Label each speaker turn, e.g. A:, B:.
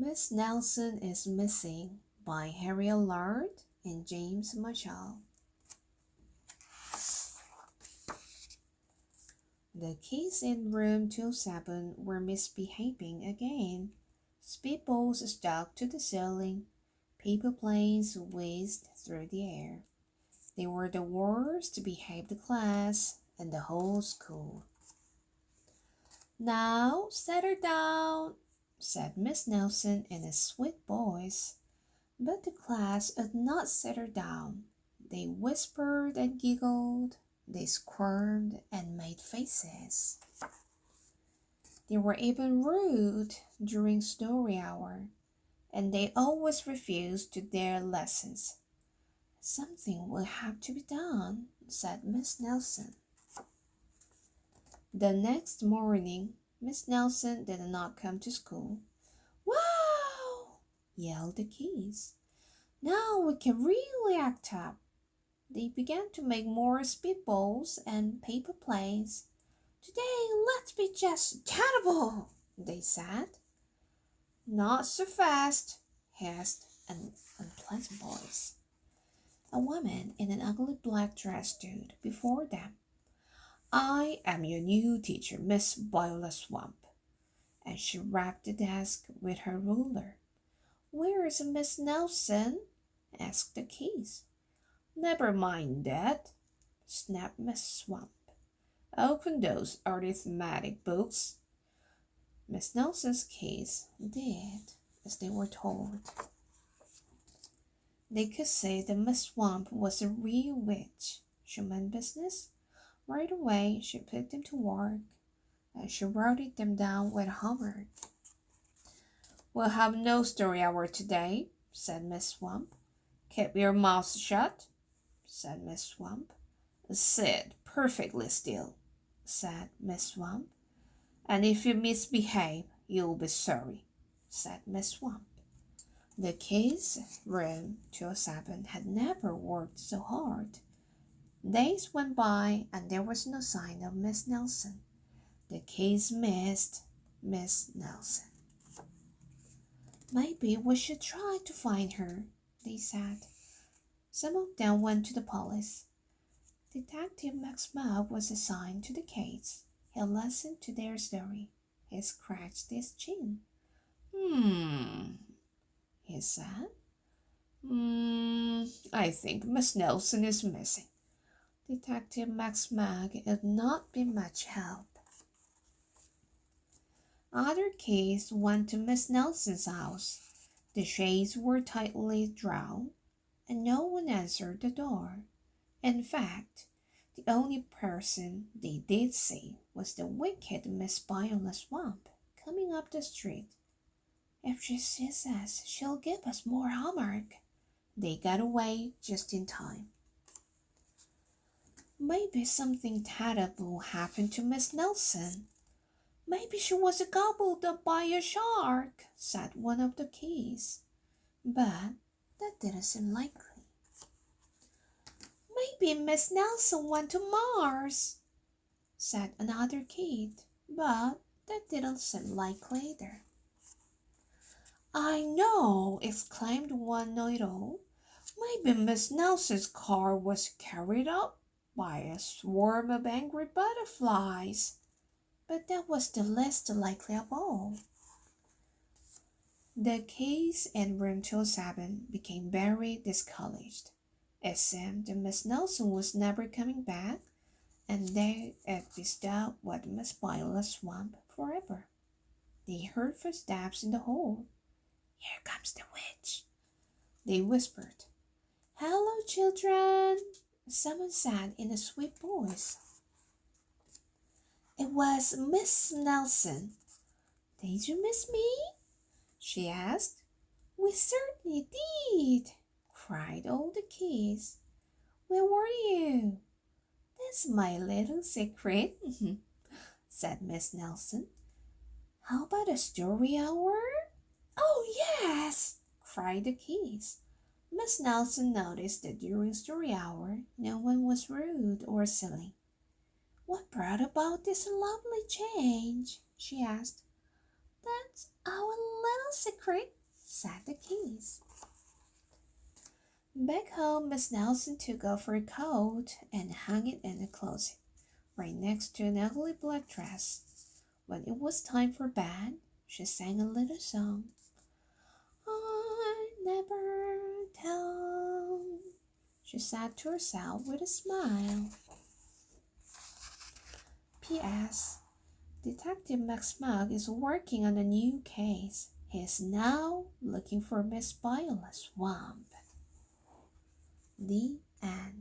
A: Miss Nelson is Missing by Harry Allard and James Marshall. The kids in room 207 were misbehaving again. Spitballs stuck to the ceiling. Paper planes whizzed through the air. They were the worst behaved class in the whole school. "Now, settle down," said Miss Nelson in a sweet voice. But the class would not settle down. They whispered and giggled. They squirmed and made faces. They were even rude during story hour, and they always refused to their lessons. "Something will have to be done," said Miss Nelson. The next morning, Miss Nelson did not come to school. "Wow!" yelled the kids. "Now we can really act up." They began to make more spitballs and paper planes. "Today, let's be just terrible," they said. "Not so fast," hissed an unpleasant voice. A woman in an ugly black dress stood before them. "I am your new teacher, Miss Viola Swamp," and she rapped the desk with her ruler. "Where is Miss Nelson?" asked the kids. "Never mind that," snapped Miss Swamp. "Open those arithmetic books." Miss Nelson's kids did as they were told. They could see that Miss Swamp was a real witch. She meant business. Right away she put them to work, and she wrote them down with homework. "We'll have no story hour today," said Miss Swamp. "Keep your mouth shut," said Miss Swamp. "Sit perfectly still," said Miss Swamp. "And if you misbehave, you'll be sorry," said Miss Swamp. The kids' room 207 had never worked so hard. Days went by and there was no sign of Miss Nelson. The kids missed Miss Nelson. "Maybe we should try to find her," they said. Some of them went to the police. Detective Max Mugg was assigned to the case. He listened to their story. He scratched his chin. He said. I think Miss Nelson is missing." Detective Max Mugg had not been much help. Other kids went to Miss Nelson's house. The shades were tightly drawn, and no one answered the door. In fact, the only person they did see was the wicked Miss Viola Swamp coming up the street. "If she sees us, she'll give us more homework." They got away just in time. "Maybe something terrible happened to Miss Nelson. Maybe she was gobbled up by a shark," said one of the kids. But that didn't seem likely. "Maybe Miss Nelson went to Mars," said another kid. But that didn't seem likely either. "I know," exclaimed one know-it-all. "Maybe Miss Nelson's car was carried up by a swarm of angry butterflies." But that was the least likely of all. The kids in room 207 became very discouraged. It seemed that Miss Nelson was never coming back, and they had bestowed with Miss Viola Swamp forever. They heard footsteps in the hall. "Here comes the witch," they whispered. "Hello, children," someone said in a sweet voice. It was Miss Nelson. "Did you miss me?" she asked. "We certainly did," cried all the kids. "Where were you?" "That's my little secret," said Miss Nelson. "How about a story hour?" "Oh, yes," cried the kids. Miss Nelson noticed that during story hour no one was rude or silly. "What brought about this lovely change?" she asked. "That's our little secret, said the keys. Back home, Miss Nelson took off her coat and hung it in the closet, right next to an ugly black dress. When it was time for bed, she sang a little song. I never tell, she said to herself with a smile. P.S. Detective Max Mugg is working on a new case. He is now looking for Miss Viola's swamp. The end.